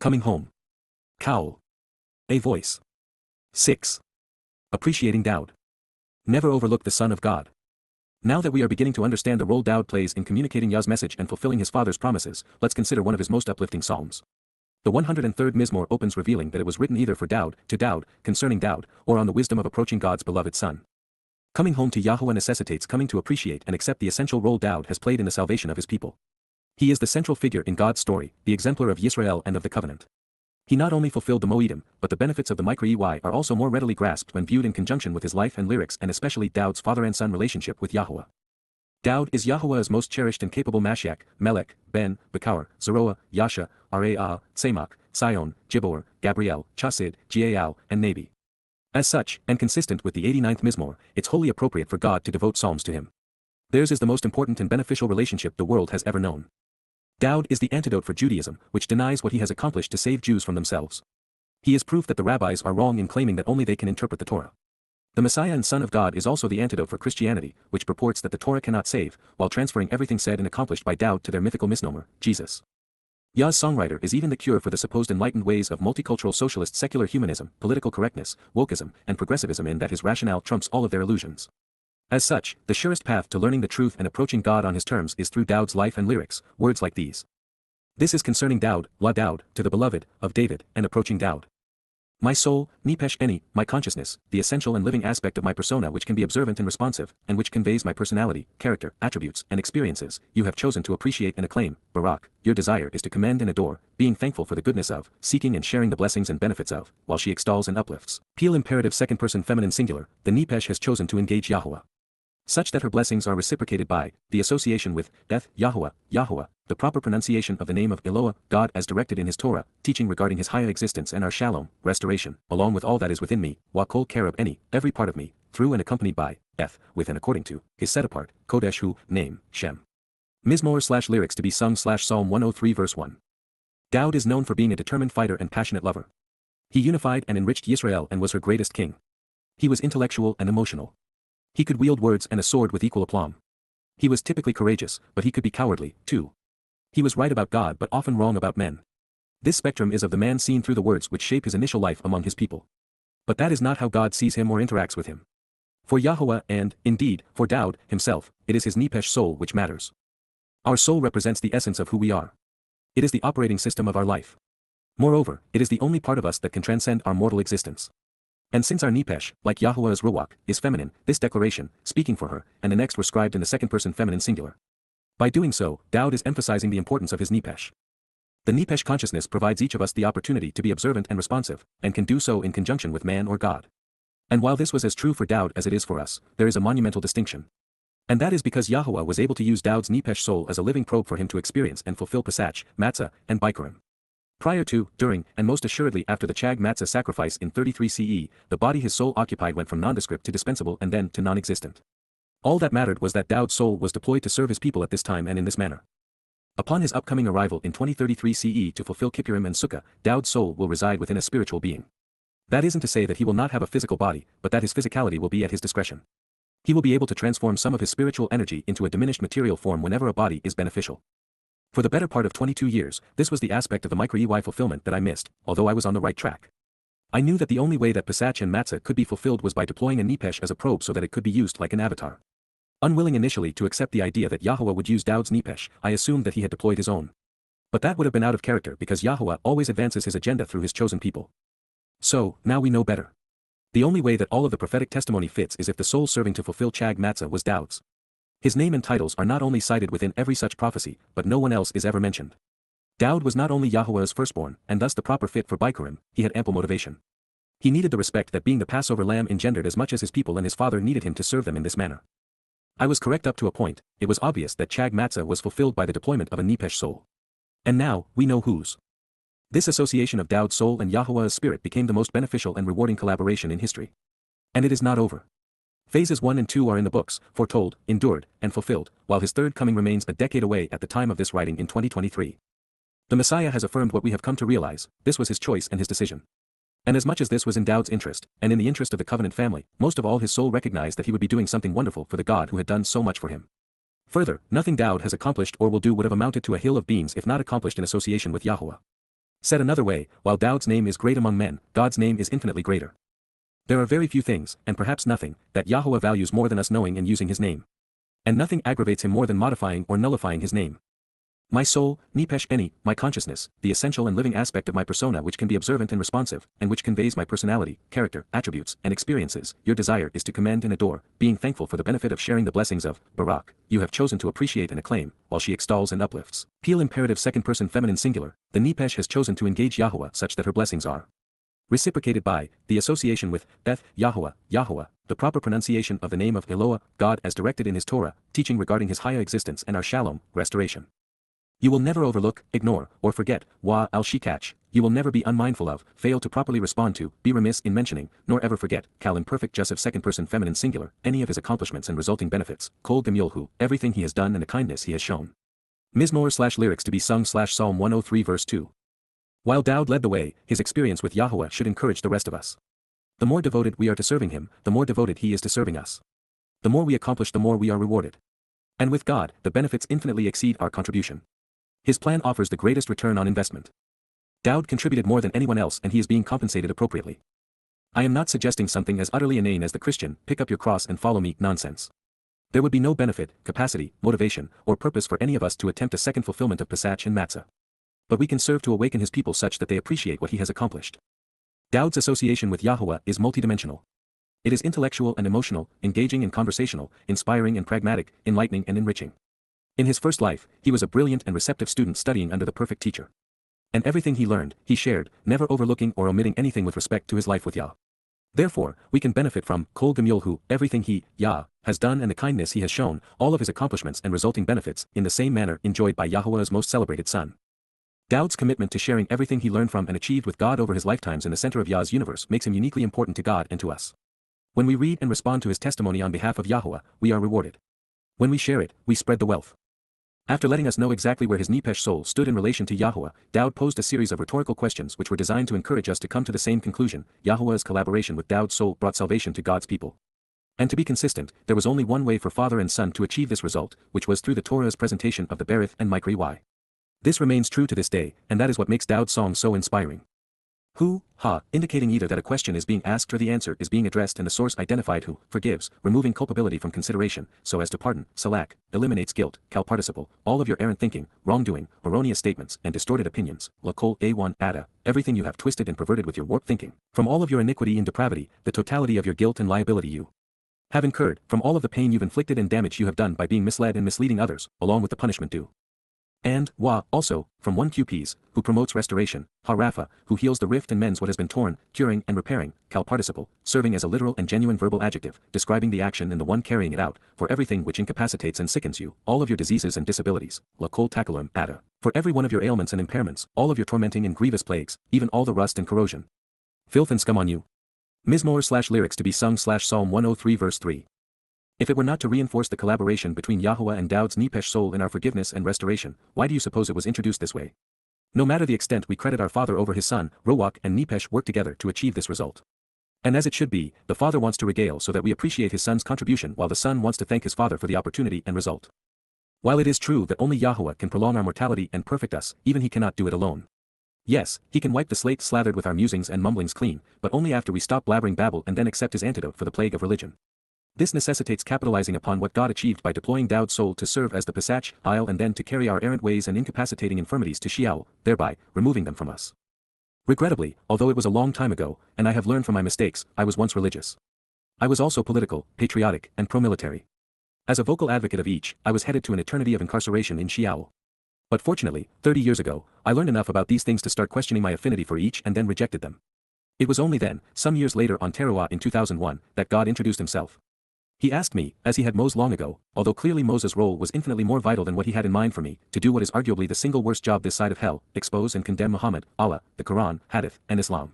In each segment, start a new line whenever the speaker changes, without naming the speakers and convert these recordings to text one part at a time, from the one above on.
Coming home. Cowl. AVoice. 6. Appreciating Dowd. Never overlook the Son of God. Now that we are beginning to understand the role Dowd plays in communicating Yah's message and fulfilling his father's promises, let's consider one of his most uplifting psalms. The 103rd Mizmor opens revealing that it was written either for Dowd, to Dowd, concerning Dowd, or on the wisdom of approaching God's beloved son. Coming home to Yahowah necessitates coming to appreciate and accept the essential role Dowd has played in the salvation of his people. He is the central figure in God's story, the exemplar of Yisrael and of the covenant. He not only fulfilled the Mow'edym, but the benefits of the YYV are also more readily grasped when viewed in conjunction with his life and lyrics, and especially Dowd's father and son relationship with Yahowah. Dowd is Yahowah's most cherished and capable Mashiach, Melech, Ben, Bekar, Zeroah, Yasha, Raa, Tzemach, Sion, Gibor, Gabriel, Chasid, Gaal, and Nabi. As such, and consistent with the 89th Mizmor, it's wholly appropriate for God to devote psalms to him. Theirs is the most important and beneficial relationship the world has ever known. Dowd is the antidote for Judaism, which denies what he has accomplished to save Jews from themselves. He is proof that the rabbis are wrong in claiming that only they can interpret the Torah. The Messiah and Son of God is also the antidote for Christianity, which purports that the Torah cannot save, while transferring everything said and accomplished by Dowd to their mythical misnomer, Jesus. Yah's songwriter is even the cure for the supposed enlightened ways of multicultural socialist secular humanism, political correctness, wokeism, and progressivism, in that his rationale trumps all of their illusions. As such, the surest path to learning the truth and approaching God on his terms is through Dowd's life and lyrics, words like these. This is concerning Dowd, La Dowd, to the beloved, of David, and approaching Dowd. My soul, Nipesh Eni, my consciousness, the essential and living aspect of my persona which can be observant and responsive, and which conveys my personality, character, attributes, and experiences, you have chosen to appreciate and acclaim, Barak. Your desire is to commend and adore, being thankful for the goodness of, seeking and sharing the blessings and benefits of, while she extols and uplifts. Peel imperative second person feminine singular, the Nipesh has chosen to engage Yahowah, such that her blessings are reciprocated by the association with death, Yahowah, Yahowah, the proper pronunciation of the name of Eloah, God as directed in his Torah, teaching regarding his higher existence and our shalom, restoration, along with all that is within me, wa kol karab any, every part of me, through and accompanied by, with and according to, his set apart, Kodesh hu, name, Shem. Mizmor/lyrics to be sung/Psalm 103 verse 1. Dowd is known for being a determined fighter and passionate lover. He unified and enriched Yisrael and was her greatest king. He was intellectual and emotional. He could wield words and a sword with equal aplomb. He was typically courageous, but he could be cowardly, too. He was right about God but often wrong about men. This spectrum is of the man seen through the words which shape his initial life among his people. But that is not how God sees him or interacts with him. For Yahowah and, indeed, for Dowd, himself, it is his Nipesh soul which matters. Our soul represents the essence of who we are. It is the operating system of our life. Moreover, it is the only part of us that can transcend our mortal existence. And since our Nipesh, like Yahowah's Ruach, is feminine, this declaration, speaking for her, and the next were scribed in the second person feminine singular. By doing so, Dowd is emphasizing the importance of his Nipesh. The Nipesh consciousness provides each of us the opportunity to be observant and responsive, and can do so in conjunction with man or God. And while this was as true for Dowd as it is for us, there is a monumental distinction. And that is because Yahowah was able to use Dowd's Nipesh soul as a living probe for him to experience and fulfill Pesach, Matzah, and Bikurim. Prior to, during, and most assuredly after the Chag Matzah sacrifice in 33 CE, the body his soul occupied went from nondescript to dispensable and then to non-existent. All that mattered was that Dowd's soul was deployed to serve his people at this time and in this manner. Upon his upcoming arrival in 2033 CE to fulfill Kippurim and Sukkah, Dowd's soul will reside within a spiritual being. That isn't to say that he will not have a physical body, but that his physicality will be at his discretion. He will be able to transform some of his spiritual energy into a diminished material form whenever a body is beneficial. For the better part of 22 years, this was the aspect of the YYV fulfillment that I missed, although I was on the right track. I knew that the only way that Pesach and Matzah could be fulfilled was by deploying a Nipesh as a probe so that it could be used like an avatar. Unwilling initially to accept the idea that Yahowah would use Dowd's Nipesh, I assumed that he had deployed his own. But that would have been out of character because Yahowah always advances his agenda through his chosen people. So, now we know better. The only way that all of the prophetic testimony fits is if the soul serving to fulfill Chag Matzah was Dowd's. His name and titles are not only cited within every such prophecy, but no one else is ever mentioned. Dowd was not only Yahowah's firstborn, and thus the proper fit for Bikurim, he had ample motivation. He needed the respect that being the Passover lamb engendered as much as his people and his father needed him to serve them in this manner. I was correct up to a point. It was obvious that Chag Matzah was fulfilled by the deployment of a Nipesh soul. And now, we know whose. This association of Dowd's soul and Yahowah's spirit became the most beneficial and rewarding collaboration in history. And it is not over. Phases 1 and 2 are in the books, foretold, endured, and fulfilled, while his third coming remains a decade away at the time of this writing in 2023. The Messiah has affirmed what we have come to realize, this was his choice and his decision. And as much as this was in Dowd's interest, and in the interest of the covenant family, most of all his soul recognized that he would be doing something wonderful for the God who had done so much for him. Further, nothing Dowd has accomplished or will do would have amounted to a hill of beans if not accomplished in association with Yahowah. Said another way, while Dowd's name is great among men, God's name is infinitely greater. There are very few things, and perhaps nothing, that Yahowah values more than us knowing and using his name. And nothing aggravates him more than modifying or nullifying his name. My soul, Nepesh Eni, my consciousness, the essential and living aspect of my persona which can be observant and responsive, and which conveys my personality, character, attributes, and experiences, your desire is to commend and adore, being thankful for the benefit of sharing the blessings of Barak, you have chosen to appreciate and acclaim, while she extols and uplifts. Peel imperative second person feminine singular, the Nepesh has chosen to engage Yahowah such that her blessings are reciprocated by the association with Beth, Yahowah, Yahowah, the proper pronunciation of the name of Eloah, God as directed in his Torah, teaching regarding his higher existence and our shalom, restoration. You will never overlook, ignore, or forget, wa al-shikach, you will never be unmindful of, fail to properly respond to, be remiss in mentioning, nor ever forget, kal imperfect Joseph second person feminine singular, any of his accomplishments and resulting benefits, kol gemyolhu, everything he has done and the kindness he has shown. Mizmor/lyrics to be sung/Psalm 103 verse 2. While Dowd led the way, his experience with Yahowah should encourage the rest of us. The more devoted we are to serving him, the more devoted he is to serving us. The more we accomplish, the more we are rewarded. And with God, the benefits infinitely exceed our contribution. His plan offers the greatest return on investment. Dowd contributed more than anyone else and he is being compensated appropriately. I am not suggesting something as utterly inane as the Christian, pick up your cross and follow me, nonsense. There would be no benefit, capacity, motivation, or purpose for any of us to attempt a second fulfillment of Pesach and Matzah. But we can serve to awaken his people such that they appreciate what he has accomplished. Dowd's association with Yahowah is multidimensional. It is intellectual and emotional, engaging and conversational, inspiring and pragmatic, enlightening and enriching. In his first life, he was a brilliant and receptive student studying under the perfect teacher. And everything he learned, he shared, never overlooking or omitting anything with respect to his life with Yah. Therefore, we can benefit from kol gemyolhu, everything he, Yah, has done and the kindness he has shown, all of his accomplishments and resulting benefits, in the same manner enjoyed by Yahowah's most celebrated son. Dowd's commitment to sharing everything he learned from and achieved with God over his lifetimes in the center of Yah's universe makes him uniquely important to God and to us. When we read and respond to his testimony on behalf of Yahowah, we are rewarded. When we share it, we spread the wealth. After letting us know exactly where his Nepesh soul stood in relation to Yahowah, Dowd posed a series of rhetorical questions which were designed to encourage us to come to the same conclusion: Yahowah's collaboration with Dowd's soul brought salvation to God's people. And to be consistent, there was only one way for father and son to achieve this result, which was through the Torah's presentation of the Berith and Mikri Y. This remains true to this day, and that is what makes Dowd's song so inspiring. Who, ha, indicating either that a question is being asked or the answer is being addressed and the source identified who, forgives, removing culpability from consideration, so as to pardon, salak, eliminates guilt, kal participle, all of your errant thinking, wrongdoing, erroneous statements and distorted opinions, lakol a1 ada, everything you have twisted and perverted with your warped thinking, from all of your iniquity and depravity, the totality of your guilt and liability you have incurred, from all of the pain you've inflicted and damage you have done by being misled and misleading others, along with the punishment due. And, wa, also, from 1 QPs, who promotes restoration, ha Rapha, who heals the rift and mends what has been torn, curing and repairing, kal participle, serving as a literal and genuine verbal adjective, describing the action and the one carrying it out, for everything which incapacitates and sickens you, all of your diseases and disabilities, la kol takalum ada, for every one of your ailments and impairments, all of your tormenting and grievous plagues, even all the rust and corrosion, filth and scum on you. Mizmor/lyrics to be sung/Psalm 103 verse 3. If it were not to reinforce the collaboration between Yahowah and Dowd's Nepesh soul in our forgiveness and restoration, why do you suppose it was introduced this way? No matter the extent we credit our father over his son, Rowak and Nepesh work together to achieve this result. And as it should be, the father wants to regale so that we appreciate his son's contribution while the son wants to thank his father for the opportunity and result. While it is true that only Yahowah can prolong our mortality and perfect us, even he cannot do it alone. Yes, he can wipe the slate slathered with our musings and mumblings clean, but only after we stop blabbering Babel and then accept his antidote for the plague of religion. This necessitates capitalizing upon what God achieved by deploying Dowd's soul to serve as the Pesach, aisle and then to carry our errant ways and incapacitating infirmities to Sheol, thereby removing them from us. Regrettably, although it was a long time ago, and I have learned from my mistakes, I was once religious. I was also political, patriotic, and pro-military. As a vocal advocate of each, I was headed to an eternity of incarceration in Sheol. But fortunately, 30 years ago, I learned enough about these things to start questioning my affinity for each and then rejected them. It was only then, some years later on Towrah in 2001, that God introduced himself. He asked me, as he had Moses long ago, although clearly Moses' role was infinitely more vital than what he had in mind for me, to do what is arguably the single worst job this side of hell, expose and condemn Muhammad, Allah, the Quran, Hadith, and Islam.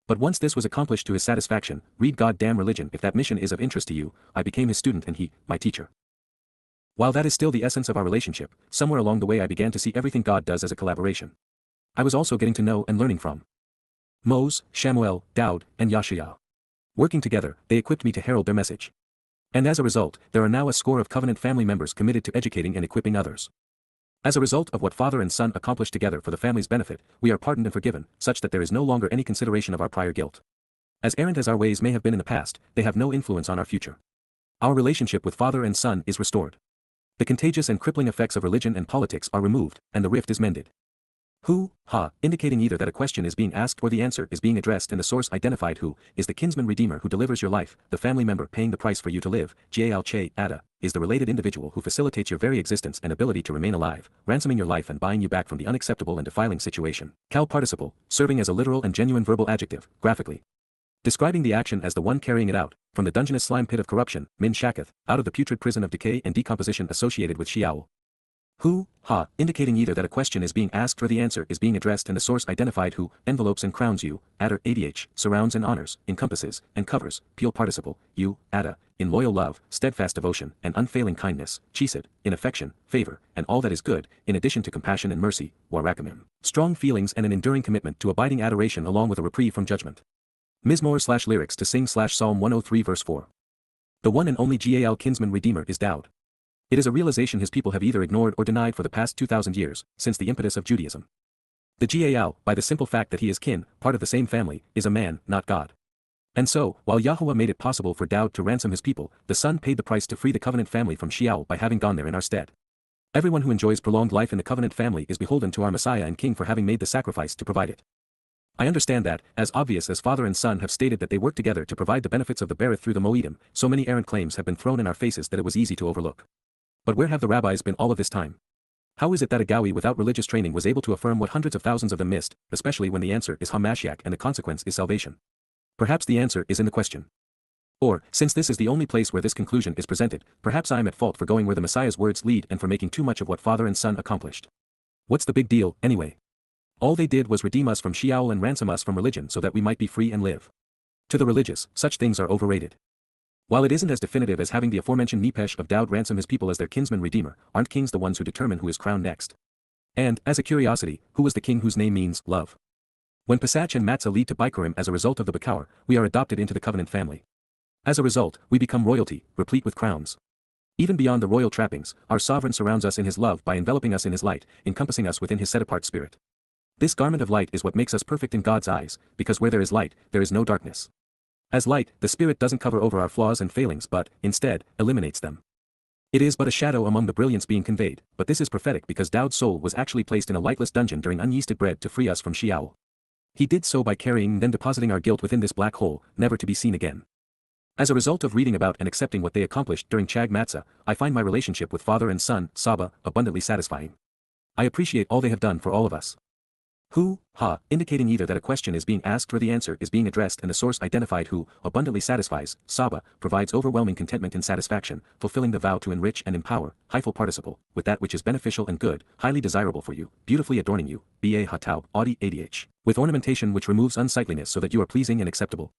But once this was accomplished to his satisfaction, read goddamn religion if that mission is of interest to you, I became his student and he, my teacher. While that is still the essence of our relationship, somewhere along the way I began to see everything God does as a collaboration. I was also getting to know and learning from Moses, Shamuel, Dowd, and Yashaya. Working together, they equipped me to herald their message. And as a result, there are now a score of covenant family members committed to educating and equipping others. As a result of what father and son accomplished together for the family's benefit, we are pardoned and forgiven, such that there is no longer any consideration of our prior guilt. As errant as our ways may have been in the past, they have no influence on our future. Our relationship with father and son is restored. The contagious and crippling effects of religion and politics are removed, and the rift is mended. Who, ha, indicating either that a question is being asked or the answer is being addressed and the source identified. Who is the kinsman redeemer who delivers your life, the family member paying the price for you to live. Yada is the related individual who facilitates your very existence and ability to remain alive, ransoming your life and buying you back from the unacceptable and defiling situation. Cal participle, serving as a literal and genuine verbal adjective, graphically describing the action as the one carrying it out, from the dungeonous slime pit of corruption, min shaketh, out of the putrid prison of decay and decomposition associated with Sheol. Who, ha, indicating either that a question is being asked or the answer is being addressed and the source identified. Who envelopes and crowns you, adder, surrounds and honors, encompasses, and covers, peel participle, you, adda, in loyal love, steadfast devotion, and unfailing kindness, chesed, in affection, favor, and all that is good, in addition to compassion and mercy, warakamim, strong feelings and an enduring commitment to abiding adoration along with a reprieve from judgment. Mizmor/lyrics to sing/Psalm 103 verse 4. The one and only Gal kinsman redeemer is Dowd. It is a realization his people have either ignored or denied for the past 2,000 years, since the impetus of Judaism. The Gal, by the simple fact that he is kin, part of the same family, is a man, not God. And so, while Yahowah made it possible for Dowd to ransom his people, the Son paid the price to free the covenant family from Sheol by having gone there in our stead. Everyone who enjoys prolonged life in the covenant family is beholden to our Messiah and King for having made the sacrifice to provide it. I understand that, as obvious as father and son have stated that they work together to provide the benefits of the Berith through the Mow'edym, so many errant claims have been thrown in our faces that it was easy to overlook. But where have the rabbis been all of this time? How is it that a Gawi without religious training was able to affirm what hundreds of thousands of them missed, especially when the answer is HaMashiach and the consequence is salvation? Perhaps the answer is in the question. Or, since this is the only place where this conclusion is presented, perhaps I am at fault for going where the Messiah's words lead and for making too much of what father and son accomplished. What's the big deal, anyway? All they did was redeem us from Sheol and ransom us from religion so that we might be free and live. To the religious, such things are overrated. While it isn't as definitive as having the aforementioned Nepesh of Dowd ransom his people as their kinsman redeemer, aren't kings the ones who determine who is crowned next? And, as a curiosity, who was the king whose name means love? When Pesach and Matzah lead to Bikurim as a result of the Bakaur, we are adopted into the covenant family. As a result, we become royalty, replete with crowns. Even beyond the royal trappings, our sovereign surrounds us in his love by enveloping us in his light, encompassing us within his set-apart spirit. This garment of light is what makes us perfect in God's eyes, because where there is light, there is no darkness. As light, the Spirit doesn't cover over our flaws and failings but, instead, eliminates them. It is but a shadow among the brilliance being conveyed, but this is prophetic because Dowd's soul was actually placed in a lightless dungeon during unyeasted bread to free us from Sheol. He did so by carrying and then depositing our guilt within this black hole, never to be seen again. As a result of reading about and accepting what they accomplished during Chag Matzah, I find my relationship with father and son, Saba, abundantly satisfying. I appreciate all they have done for all of us. Who, ha, indicating either that a question is being asked or the answer is being addressed and the source identified. Who abundantly satisfies, Saba, provides overwhelming contentment and satisfaction, fulfilling the vow to enrich and empower, hyphal participle, with that which is beneficial and good, highly desirable for you, beautifully adorning you, ba hatau, audi adh, with ornamentation which removes unsightliness so that you are pleasing and acceptable.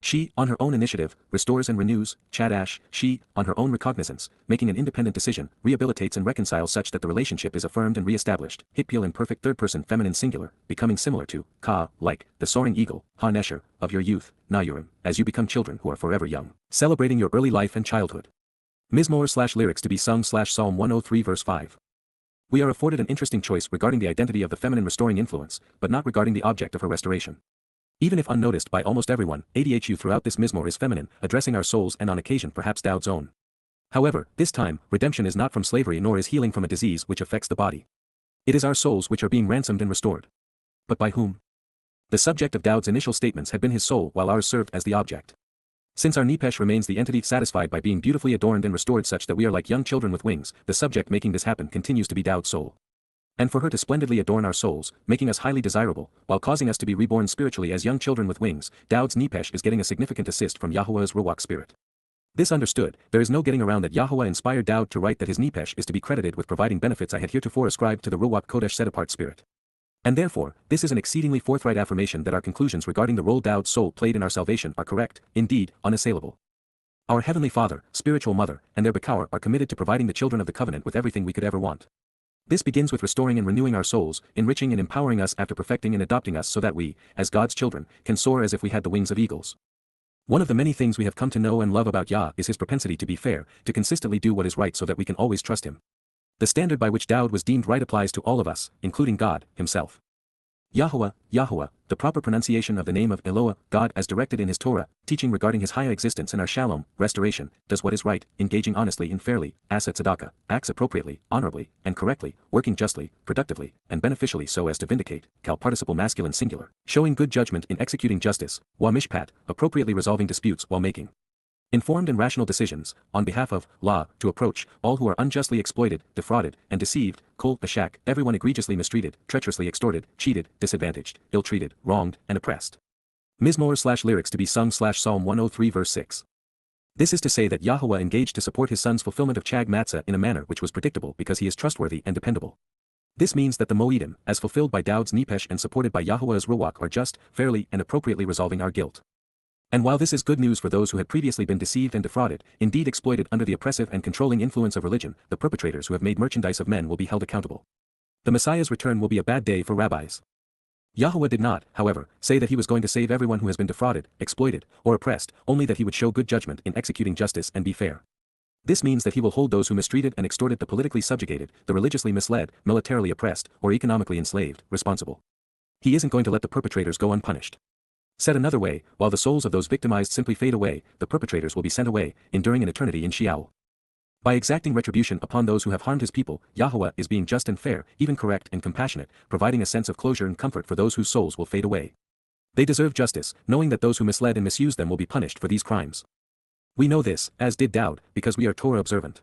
She, on her own initiative, restores and renews, Chadash, she, on her own recognizance, making an independent decision, rehabilitates and reconciles such that the relationship is affirmed and re-established, Hitpeel in perfect third-person feminine singular, becoming similar to, Ka, like, the soaring eagle, Ha-Nesher, of your youth, Nayurim, as you become children who are forever young, celebrating your early life and childhood. Mizmor/lyrics to be sung/Psalm 103 verse 5. We are afforded an interesting choice regarding the identity of the feminine restoring influence, but not regarding the object of her restoration. Even if unnoticed by almost everyone, ADHU throughout this Mizmor is feminine, addressing our souls and on occasion perhaps Dowd's own. However, this time, redemption is not from slavery nor is healing from a disease which affects the body. It is our souls which are being ransomed and restored. But by whom? The subject of Dowd's initial statements had been his soul while ours served as the object. Since our Nepesh remains the entity satisfied by being beautifully adorned and restored such that we are like young children with wings, the subject making this happen continues to be Dowd's soul. And for her to splendidly adorn our souls, making us highly desirable, while causing us to be reborn spiritually as young children with wings, Dowd's Nepesh is getting a significant assist from Yahowah's Ruach spirit. This understood, there is no getting around that Yahowah inspired Dowd to write that his Nepesh is to be credited with providing benefits I had heretofore ascribed to the Ruach Kodesh set-apart spirit. And therefore, this is an exceedingly forthright affirmation that our conclusions regarding the role Dowd's soul played in our salvation are correct, indeed, unassailable. Our Heavenly Father, spiritual Mother, and their Bakaur are committed to providing the children of the covenant with everything we could ever want. This begins with restoring and renewing our souls, enriching and empowering us after perfecting and adopting us so that we, as God's children, can soar as if we had the wings of eagles. One of the many things we have come to know and love about Yah is his propensity to be fair, to consistently do what is right so that we can always trust him. The standard by which Dowd was deemed right applies to all of us, including God, himself. Yahowah, Yahowah, the proper pronunciation of the name of Eloah, God as directed in his Torah, teaching regarding his higher existence and our shalom, restoration, does what is right, engaging honestly and fairly, as at tzedakah, acts appropriately, honorably, and correctly, working justly, productively, and beneficially so as to vindicate, cal participle masculine singular, showing good judgment in executing justice, wa mishpat, appropriately resolving disputes while making informed and rational decisions, on behalf of, law, to approach, all who are unjustly exploited, defrauded, and deceived, kol ashak, everyone egregiously mistreated, treacherously extorted, cheated, disadvantaged, ill-treated, wronged, and oppressed. Mizmor/lyrics to be sung/Psalm 103 verse 6. This is to say that Yahowah engaged to support his son's fulfillment of Chag Matzah in a manner which was predictable because he is trustworthy and dependable. This means that the Mow'edym, as fulfilled by Dowd's Nepesh and supported by Yahowah's Ruach are just, fairly, and appropriately resolving our guilt. And while this is good news for those who had previously been deceived and defrauded, indeed exploited under the oppressive and controlling influence of religion, the perpetrators who have made merchandise of men will be held accountable. The Messiah's return will be a bad day for rabbis. Yahowah did not, however, say that he was going to save everyone who has been defrauded, exploited, or oppressed, only that he would show good judgment in executing justice and be fair. This means that he will hold those who mistreated and extorted the politically subjugated, the religiously misled, militarily oppressed, or economically enslaved, responsible. He isn't going to let the perpetrators go unpunished. Said another way, while the souls of those victimized simply fade away, the perpetrators will be sent away, enduring an eternity in Sheol. By exacting retribution upon those who have harmed his people, Yahowah is being just and fair, even correct and compassionate, providing a sense of closure and comfort for those whose souls will fade away. They deserve justice, knowing that those who misled and misused them will be punished for these crimes. We know this, as did Dowd, because we are Torah observant.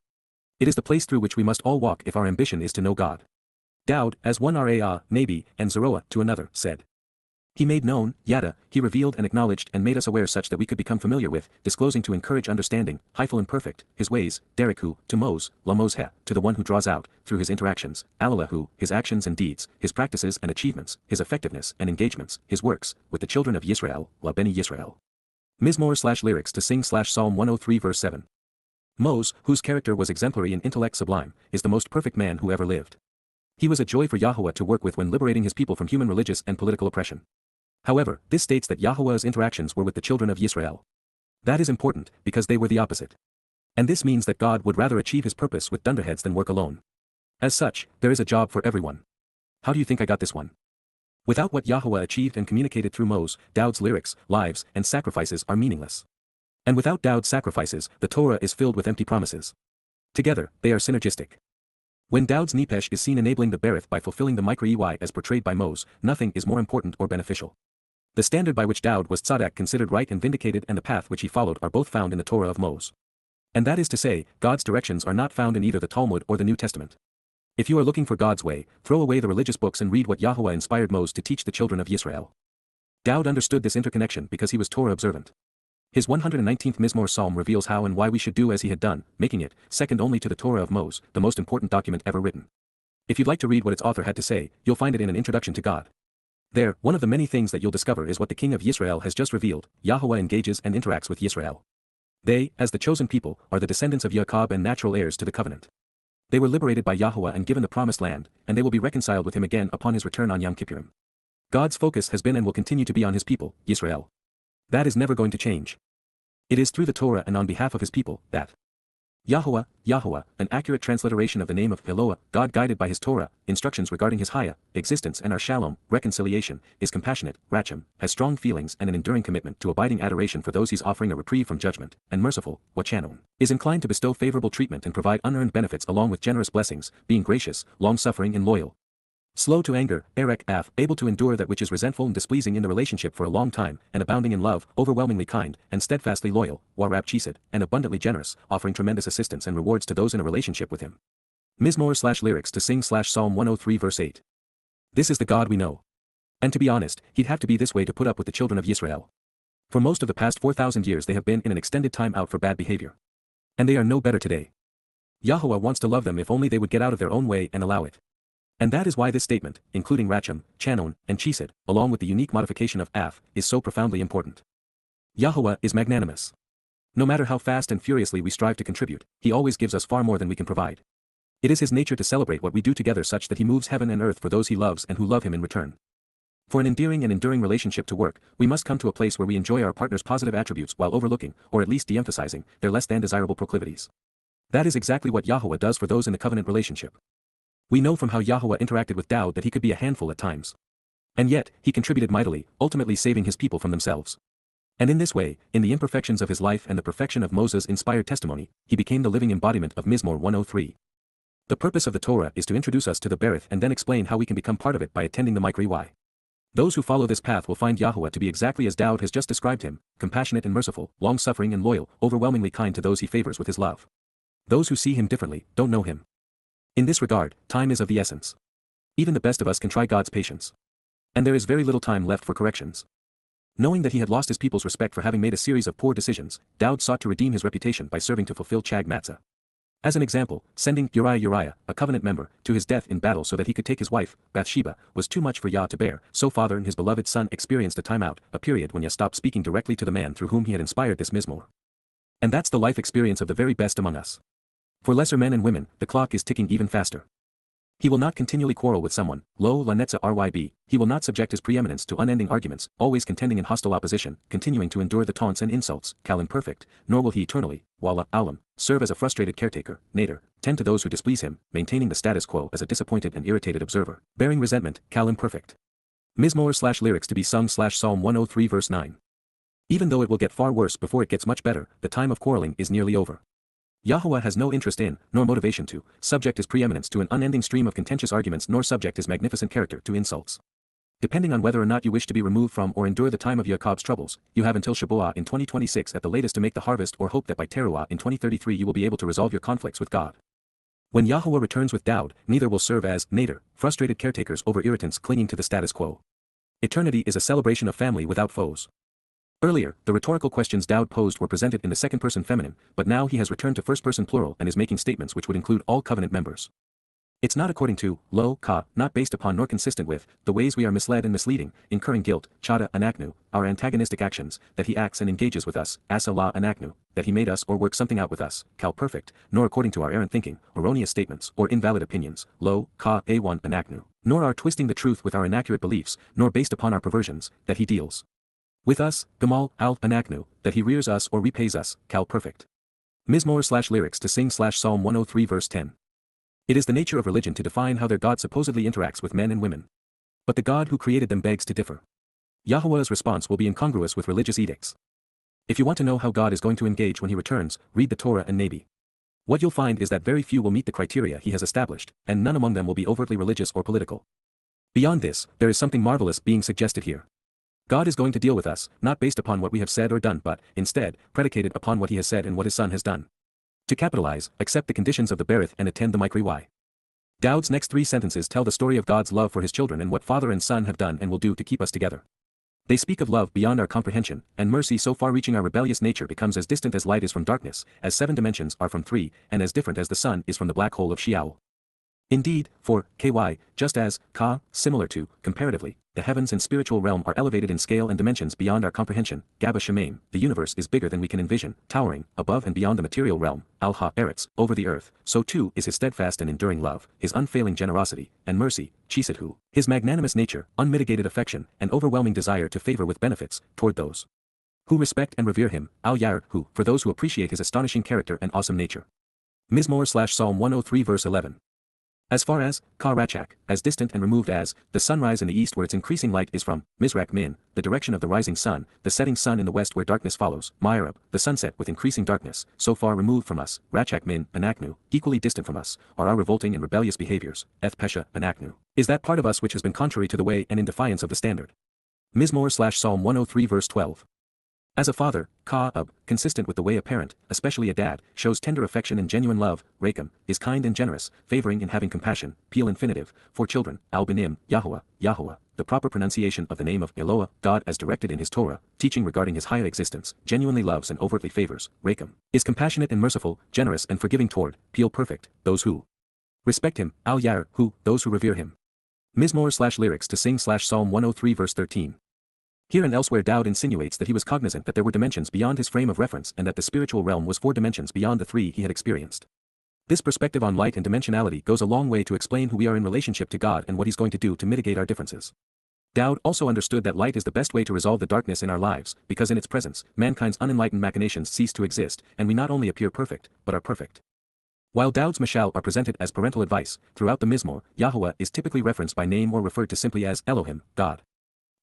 It is the place through which we must all walk if our ambition is to know God. Dowd, as one Ra'ah, Nabi, and Zeroah, to another, said. He made known, Yada, he revealed and acknowledged and made us aware such that we could become familiar with, disclosing to encourage understanding, Hyphal and perfect, his ways, Dereku, to Mos, Lamoshe, to the one who draws out, through his interactions, Alalahu, his actions and deeds, his practices and achievements, his effectiveness and engagements, his works, with the children of Yisrael, La Beni Yisrael. Mizmor/lyrics to sing/Psalm 103 verse 7. Mos, whose character was exemplary and intellect sublime, is the most perfect man who ever lived. He was a joy for Yahowah to work with when liberating his people from human religious and political oppression. However, this states that Yahowah's interactions were with the children of Yisrael. That is important, because they were the opposite. And this means that God would rather achieve his purpose with dunderheads than work alone. As such, there is a job for everyone. How do you think I got this one? Without what Yahowah achieved and communicated through Mos, Dowd's lyrics, lives, and sacrifices are meaningless. And without Dowd's sacrifices, the Torah is filled with empty promises. Together, they are synergistic. When Dowd's Nepesh is seen enabling the Berith by fulfilling the micro-EY as portrayed by Mos, nothing is more important or beneficial. The standard by which Dowd was tzaddik considered right and vindicated and the path which he followed are both found in the Torah of Mos. And that is to say, God's directions are not found in either the Talmud or the New Testament. If you are looking for God's way, throw away the religious books and read what Yahowah inspired Mos to teach the children of Yisrael. Dowd understood this interconnection because he was Torah observant. His 119th Mizmor psalm reveals how and why we should do as he had done, making it, second only to the Torah of Mos, the most important document ever written. If you'd like to read what its author had to say, you'll find it in an introduction to God. There, one of the many things that you'll discover is what the king of Yisrael has just revealed. Yahowah engages and interacts with Yisrael. They, as the chosen people, are the descendants of Yaakov and natural heirs to the covenant. They were liberated by Yahowah and given the promised land, and they will be reconciled with him again upon his return on Yom Kippurim. God's focus has been and will continue to be on his people, Yisrael. That is never going to change. It is through the Torah and on behalf of his people, that Yahowah, Yahowah, an accurate transliteration of the name of Eloah, God guided by his Torah, instructions regarding his Haya, existence and our Shalom, reconciliation, is compassionate, Rachem, has strong feelings and an enduring commitment to abiding adoration for those he's offering a reprieve from judgment, and merciful, Wachanon, is inclined to bestow favorable treatment and provide unearned benefits along with generous blessings, being gracious, long-suffering and loyal. Slow to anger, Erek Af, able to endure that which is resentful and displeasing in the relationship for a long time, and abounding in love, overwhelmingly kind, and steadfastly loyal, Warab Chesed, and abundantly generous, offering tremendous assistance and rewards to those in a relationship with him. Mizmor/lyrics to sing/Psalm 103 verse 8. This is the God we know. And to be honest, he'd have to be this way to put up with the children of Yisrael. For most of the past 4,000 years they have been in an extended time out for bad behavior. And they are no better today. Yahowah wants to love them if only they would get out of their own way and allow it. And that is why this statement, including Rachem, Chanon, and Chesed, along with the unique modification of Af, is so profoundly important. Yahowah is magnanimous. No matter how fast and furiously we strive to contribute, he always gives us far more than we can provide. It is his nature to celebrate what we do together such that he moves heaven and earth for those he loves and who love him in return. For an endearing and enduring relationship to work, we must come to a place where we enjoy our partner's positive attributes while overlooking, or at least de-emphasizing, their less than desirable proclivities. That is exactly what Yahowah does for those in the covenant relationship. We know from how Yahowah interacted with Dowd that he could be a handful at times. And yet, he contributed mightily, ultimately saving his people from themselves. And in this way, in the imperfections of his life and the perfection of Moses' inspired testimony, he became the living embodiment of Mizmor 103. The purpose of the Torah is to introduce us to the Berith and then explain how we can become part of it by attending the YYV. Those who follow this path will find Yahowah to be exactly as Dowd has just described him, compassionate and merciful, long-suffering and loyal, overwhelmingly kind to those he favors with his love. Those who see him differently don't know him. In this regard, time is of the essence. Even the best of us can try God's patience. And there is very little time left for corrections. Knowing that he had lost his people's respect for having made a series of poor decisions, Dowd sought to redeem his reputation by serving to fulfill Chag Matzah. As an example, sending Uriah, a covenant member, to his death in battle so that he could take his wife, Bathsheba, was too much for Yah to bear, so father and his beloved son experienced a timeout, a period when Yah stopped speaking directly to the man through whom he had inspired this Mizmor. And that's the life experience of the very best among us. For lesser men and women, the clock is ticking even faster. He will not continually quarrel with someone, lo lanetza ryb, he will not subject his preeminence to unending arguments, always contending in hostile opposition, continuing to endure the taunts and insults, kal imperfect, nor will he eternally, wala alam, serve as a frustrated caretaker, nader, tend to those who displease him, maintaining the status quo as a disappointed and irritated observer, bearing resentment, kal imperfect. Mizmor/lyrics to be sung/Psalm 103 verse 9. Even though it will get far worse before it gets much better, the time of quarreling is nearly over. Yahowah has no interest in, nor motivation to, subject his preeminence to an unending stream of contentious arguments nor subject his magnificent character to insults. Depending on whether or not you wish to be removed from or endure the time of Jacob's troubles, you have until Shabat in 2026 at the latest to make the harvest or hope that by Towrah in 2033 you will be able to resolve your conflicts with God. When Yahowah returns with Dowd, neither will serve as, nader, frustrated caretakers over irritants clinging to the status quo. Eternity is a celebration of family without foes. Earlier, the rhetorical questions Dowd posed were presented in the second-person feminine, but now he has returned to first-person plural and is making statements which would include all covenant members. It's not according to, lo, ka, not based upon nor consistent with, the ways we are misled and misleading, incurring guilt, chada anaknu, our antagonistic actions, that he acts and engages with us, asa la anaknu, that he made us or worked something out with us, kal perfect, nor according to our errant thinking, erroneous statements, or invalid opinions, lo, ka, a1 anaknu, nor our twisting the truth with our inaccurate beliefs, nor based upon our perversions, that he deals with us, Gamal, al, anaknu, that he rears us or repays us, kal perfect. Mizmor/lyrics to sing/Psalm 103 verse 10. It is the nature of religion to define how their God supposedly interacts with men and women. But the God who created them begs to differ. Yahowah's response will be incongruous with religious edicts. If you want to know how God is going to engage when he returns, read the Torah and Nabi. What you'll find is that very few will meet the criteria he has established, and none among them will be overtly religious or political. Beyond this, there is something marvelous being suggested here. God is going to deal with us, not based upon what we have said or done but, instead, predicated upon what he has said and what his Son has done. To capitalize, accept the conditions of the Berith and attend the YYV. Dowd's next 3 sentences tell the story of God's love for his children and what Father and Son have done and will do to keep us together. They speak of love beyond our comprehension, and mercy so far reaching our rebellious nature becomes as distant as light is from darkness, as 7 dimensions are from 3, and as different as the sun is from the black hole of Sheol. Indeed, for ky, just as ka, similar to, comparatively, the heavens and spiritual realm are elevated in scale and dimensions beyond our comprehension, Gaba Shemaim, the universe is bigger than we can envision, towering, above and beyond the material realm, al-ha-eretz, over the earth, so too is his steadfast and enduring love, his unfailing generosity, and mercy, chisidhu, his magnanimous nature, unmitigated affection, and overwhelming desire to favor with benefits, toward those who respect and revere him, al-yar, who, for those who appreciate his astonishing character and awesome nature. Mizmor/Psalm 103 verse 11. As far as, Ka Rachak, as distant and removed as, the sunrise in the east where its increasing light is from, Mizrak Min, the direction of the rising sun, the setting sun in the west where darkness follows, Ma'arab, the sunset with increasing darkness, so far removed from us, Rachak Min, Anaknu, equally distant from us, are our revolting and rebellious behaviors, Eth Pesha, Anaknu, is that part of us which has been contrary to the way and in defiance of the standard. Mizmor/Psalm 103 verse 12. As a father, Ka'ab, consistent with the way a parent, especially a dad, shows tender affection and genuine love, Rakam, is kind and generous, favoring and having compassion, Peel infinitive, for children, Al-Banim, Yahowah, the proper pronunciation of the name of Eloah, God as directed in his Torah, teaching regarding his higher existence, genuinely loves and overtly favors, Rakam, is compassionate and merciful, generous and forgiving toward, Peel perfect, those who respect him, Al-Yar, who, those who revere him. Mizmor/lyrics to sing/Psalm 103 verse 13. Here and elsewhere Dowd insinuates that he was cognizant that there were dimensions beyond his frame of reference and that the spiritual realm was 4 dimensions beyond the 3 he had experienced. This perspective on light and dimensionality goes a long way to explain who we are in relationship to God and what he's going to do to mitigate our differences. Dowd also understood that light is the best way to resolve the darkness in our lives, because in its presence, mankind's unenlightened machinations cease to exist, and we not only appear perfect, but are perfect. While Dowd's mashal are presented as parental advice, throughout the Mizmor, Yahowah is typically referenced by name or referred to simply as Elohim, God.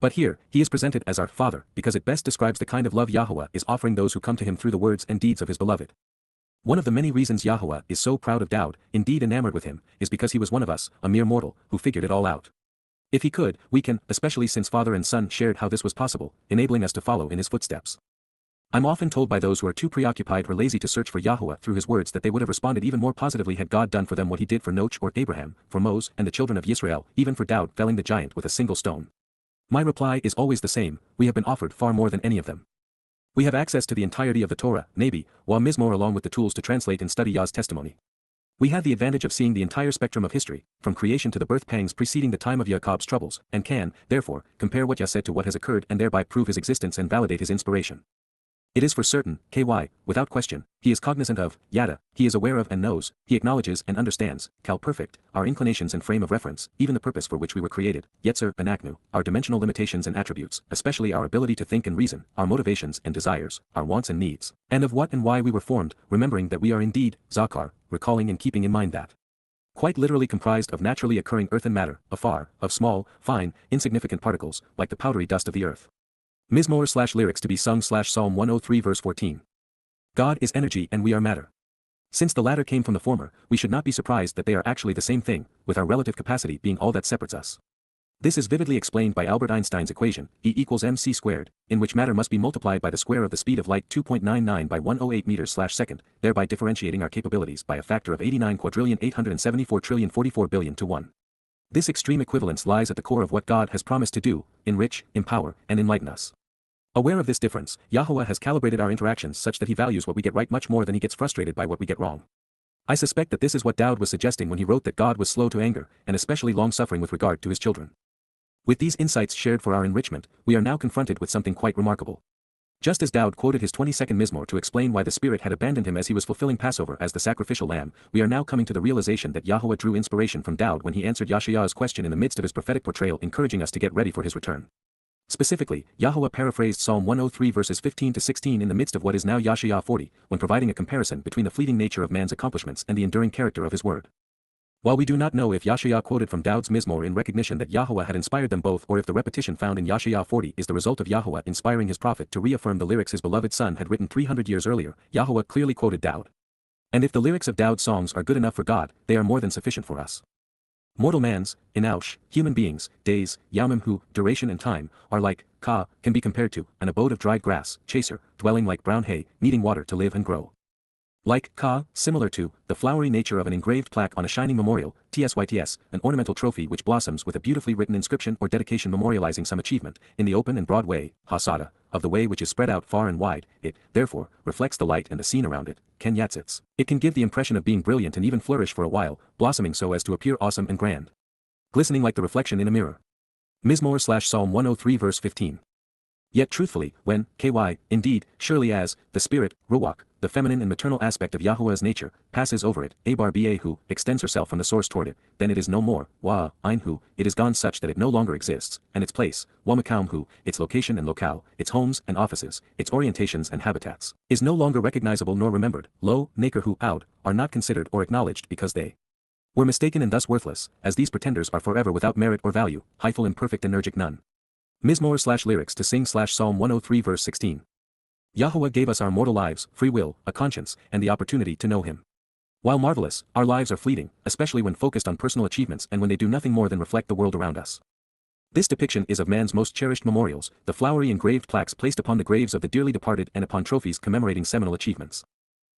But here, he is presented as our Father because it best describes the kind of love Yahowah is offering those who come to him through the words and deeds of his beloved. One of the many reasons Yahowah is so proud of Dowd, indeed enamored with him, is because he was one of us, a mere mortal, who figured it all out. If he could, we can, especially since father and son shared how this was possible, enabling us to follow in his footsteps. I'm often told by those who are too preoccupied or lazy to search for Yahowah through his words that they would have responded even more positively had God done for them what he did for Noach or Abraham, for Moses and the children of Israel, even for Dowd felling the giant with a single stone. My reply is always the same: we have been offered far more than any of them. We have access to the entirety of the Torah, Nabi, Mizmor along with the tools to translate and study Yah's testimony. We have the advantage of seeing the entire spectrum of history, from creation to the birth pangs preceding the time of Jacob's troubles, and can, therefore, compare what Yah said to what has occurred and thereby prove his existence and validate his inspiration. It is for certain, without question, he is cognizant of, Yada, he is aware of and knows, he acknowledges and understands, perfect, our inclinations and frame of reference, even the purpose for which we were created, Yetzer, Benaknu, our dimensional limitations and attributes, especially our ability to think and reason, our motivations and desires, our wants and needs, and of what and why we were formed, remembering that we are indeed, Zakar, recalling and keeping in mind that. Quite literally comprised of naturally occurring earthen matter, afar, of small, fine, insignificant particles, like the powdery dust of the earth. Mizmor/lyrics to be sung/Psalm 103 verse 14. God is energy and we are matter. Since the latter came from the former, we should not be surprised that they are actually the same thing, with our relative capacity being all that separates us. This is vividly explained by Albert Einstein's equation, E=mc², in which matter must be multiplied by the square of the speed of light 2.99 by 108 meters/second, thereby differentiating our capabilities by a factor of 89,874,044,000,044,000,000 to 1. This extreme equivalence lies at the core of what God has promised to do: enrich, empower, and enlighten us. Aware of this difference, Yahowah has calibrated our interactions such that he values what we get right much more than he gets frustrated by what we get wrong. I suspect that this is what Dowd was suggesting when he wrote that God was slow to anger, and especially long-suffering with regard to his children. With these insights shared for our enrichment, we are now confronted with something quite remarkable. Just as Dowd quoted his 22nd Mizmor to explain why the Spirit had abandoned him as he was fulfilling Passover as the sacrificial lamb, we are now coming to the realization that Yahowah drew inspiration from Dowd when he answered Yah's question in the midst of his prophetic portrayal, encouraging us to get ready for his return. Specifically, Yahowah paraphrased Psalm 103 verses 15 to 16 in the midst of what is now Yah 40, when providing a comparison between the fleeting nature of man's accomplishments and the enduring character of his word. While we do not know if Yah quoted from Dowd's Mizmor in recognition that Yahowah had inspired them both, or if the repetition found in Yah 40 is the result of Yahowah inspiring his prophet to reaffirm the lyrics his beloved son had written 300 years earlier, Yahowah clearly quoted Dowd. And if the lyrics of Dowd's songs are good enough for God, they are more than sufficient for us. Mortal man's, inaush, human beings, days, yamim who, duration and time, are like, can be compared to, an abode of dried grass, chaser, dwelling like brown hay, needing water to live and grow. Like, similar to, the flowery nature of an engraved plaque on a shining memorial, tsyts, an ornamental trophy which blossoms with a beautifully written inscription or dedication memorializing some achievement, in the open and broad way, hasada, of the way which is spread out far and wide, it, therefore, reflects the light and the scene around it, kenyatsits. It can give the impression of being brilliant and even flourish for a while, blossoming so as to appear awesome and grand. Glistening like the reflection in a mirror. Mizmor/Psalm 103 verse 15. Yet truthfully, when, indeed, surely as, the spirit, ruach, the feminine and maternal aspect of Yahowah's nature, passes over it, who extends herself from the source toward it, then it is no more, who, it is gone such that it no longer exists, and its place, who, its location and locale, its homes and offices, its orientations and habitats, is no longer recognizable nor remembered, naker who out, are not considered or acknowledged because they were mistaken and thus worthless, as these pretenders are forever without merit or value, hyphal imperfect energic none. Mizmor/lyrics to sing/Psalm 103 verse 16. Yahowah gave us our mortal lives, free will, a conscience, and the opportunity to know him. While marvelous, our lives are fleeting, especially when focused on personal achievements and when they do nothing more than reflect the world around us. This depiction is of man's most cherished memorials, the flowery engraved plaques placed upon the graves of the dearly departed and upon trophies commemorating seminal achievements.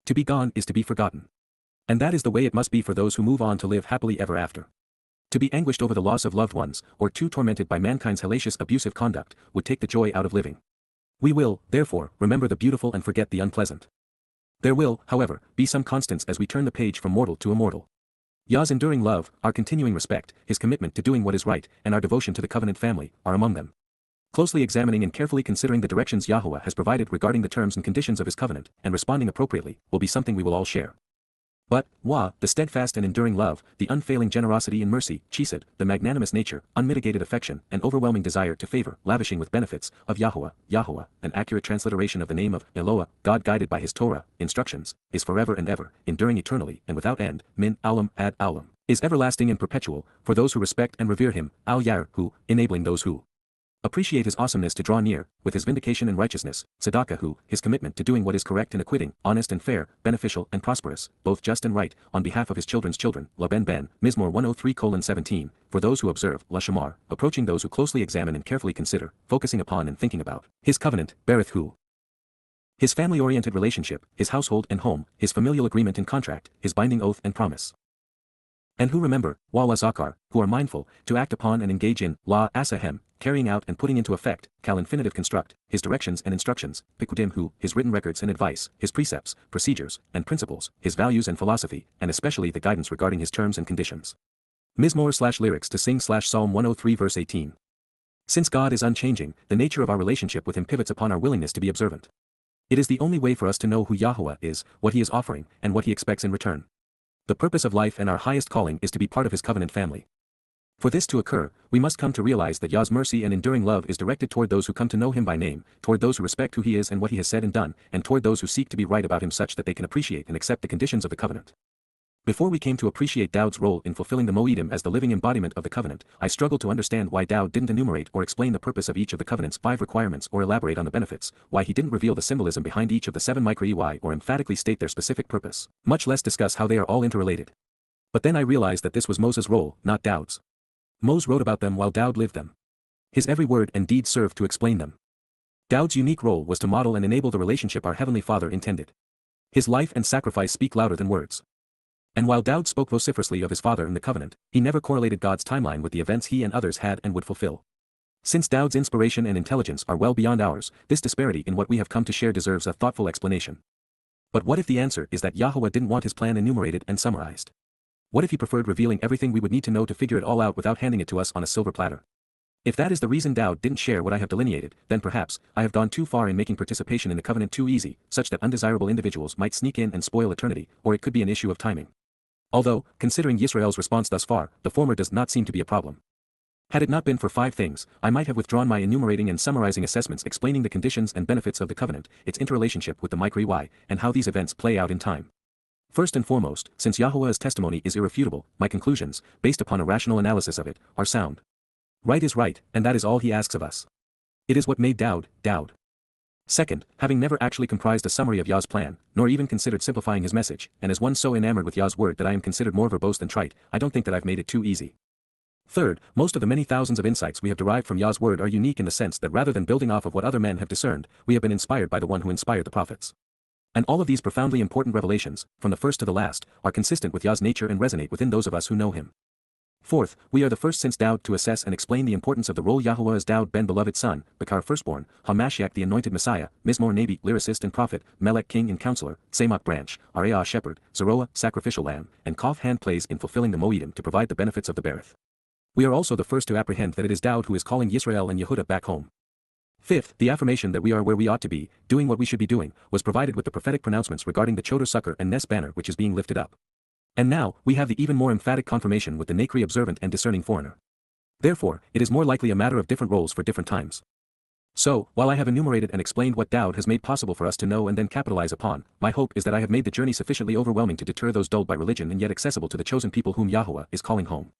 To be gone is to be forgotten. And that is the way it must be for those who move on to live happily ever after. To be anguished over the loss of loved ones, or too tormented by mankind's hellacious abusive conduct, would take the joy out of living. We will, therefore, remember the beautiful and forget the unpleasant. There will, however, be some constants as we turn the page from mortal to immortal. Yah's enduring love, our continuing respect, his commitment to doing what is right, and our devotion to the covenant family, are among them. Closely examining and carefully considering the directions Yahowah has provided regarding the terms and conditions of his covenant, and responding appropriately, will be something we will all share. But, the steadfast and enduring love, the unfailing generosity and mercy, chesed, the magnanimous nature, unmitigated affection, and overwhelming desire to favor, lavishing with benefits, of Yahowah, an accurate transliteration of the name of Eloah, God guided by his Torah, instructions, is forever and ever, enduring eternally and without end, min aulam ad aulam, is everlasting and perpetual, for those who respect and revere him, al yair, who, enabling those who appreciate his awesomeness to draw near, with his vindication and righteousness, tzedakah who, his commitment to doing what is correct and acquitting, honest and fair, beneficial and prosperous, both just and right, on behalf of his children's children, Laben ben, Mizmor 103:17, for those who observe, Lashamar, approaching those who closely examine and carefully consider, focusing upon and thinking about, his covenant, Berith who, his family-oriented relationship, his household and home, his familial agreement and contract, his binding oath and promise. And who remember, Wala Zakar, who are mindful, to act upon and engage in, La Asahem, carrying out and putting into effect, Kal infinitive construct, his directions and instructions, Pikudim who, his written records and advice, his precepts, procedures, and principles, his values and philosophy, and especially the guidance regarding his terms and conditions. Mizmor/lyrics to sing/Psalm 103:18. Since God is unchanging, the nature of our relationship with him pivots upon our willingness to be observant. It is the only way for us to know who Yahowah is, what he is offering, and what he expects in return. The purpose of life and our highest calling is to be part of his covenant family. For this to occur, we must come to realize that Yah's mercy and enduring love is directed toward those who come to know him by name, toward those who respect who he is and what he has said and done, and toward those who seek to be right about him such that they can appreciate and accept the conditions of the covenant. Before we came to appreciate Dowd's role in fulfilling the Mow'edym as the living embodiment of the covenant, I struggled to understand why Dowd didn't enumerate or explain the purpose of each of the covenant's 5 requirements or elaborate on the benefits, why he didn't reveal the symbolism behind each of the 7 micro-EY or emphatically state their specific purpose, much less discuss how they are all interrelated. But then I realized that this was Moses' role, not Dowd's. Moses wrote about them while Dowd lived them. His every word and deed served to explain them. Dowd's unique role was to model and enable the relationship our Heavenly Father intended. His life and sacrifice speak louder than words. And while Dowd spoke vociferously of his father and the covenant, he never correlated God's timeline with the events he and others had and would fulfill. Since Dowd's inspiration and intelligence are well beyond ours, this disparity in what we have come to share deserves a thoughtful explanation. But what if the answer is that Yahowah didn't want his plan enumerated and summarized? What if he preferred revealing everything we would need to know to figure it all out without handing it to us on a silver platter? If that is the reason Dowd didn't share what I have delineated, then perhaps I have gone too far in making participation in the covenant too easy, such that undesirable individuals might sneak in and spoil eternity, or it could be an issue of timing. Although, considering Yisrael's response thus far, the former does not seem to be a problem. Had it not been for 5 things, I might have withdrawn my enumerating and summarizing assessments explaining the conditions and benefits of the covenant, its interrelationship with the micro-EY, and how these events play out in time. First and foremost, since Yahowah's testimony is irrefutable, my conclusions, based upon a rational analysis of it, are sound. Right is right, and that is all he asks of us. It is what made Dowd, Dowd. Second, having never actually comprised a summary of Yah's plan, nor even considered simplifying his message, and as one so enamored with Yah's word that I am considered more verbose than trite, I don't think that I've made it too easy. Third, most of the many thousands of insights we have derived from Yah's word are unique in the sense that rather than building off of what other men have discerned, we have been inspired by the one who inspired the prophets. And all of these profoundly important revelations, from the first to the last, are consistent with Yah's nature and resonate within those of us who know him. Fourth, we are the first since Dowd to assess and explain the importance of the role Yahowah as Dowd ben beloved son, Bakar firstborn, HaMashiach the anointed Messiah, Mizmor Nabi lyricist and prophet, Melech king and counselor, Samach branch, Areah shepherd, Zeroah sacrificial lamb, and Kof hand plays in fulfilling the Mow'edym to provide the benefits of the Berith. We are also the first to apprehend that it is Dowd who is calling Yisrael and Yehudah back home. Fifth, the affirmation that we are where we ought to be, doing what we should be doing, was provided with the prophetic pronouncements regarding the Chodar succor and Ness banner which is being lifted up. And now, we have the even more emphatic confirmation with the Nakri observant and discerning foreigner. Therefore, it is more likely a matter of different roles for different times. So, while I have enumerated and explained what Dowd has made possible for us to know and then capitalize upon, my hope is that I have made the journey sufficiently overwhelming to deter those dulled by religion and yet accessible to the chosen people whom Yahowah is calling home.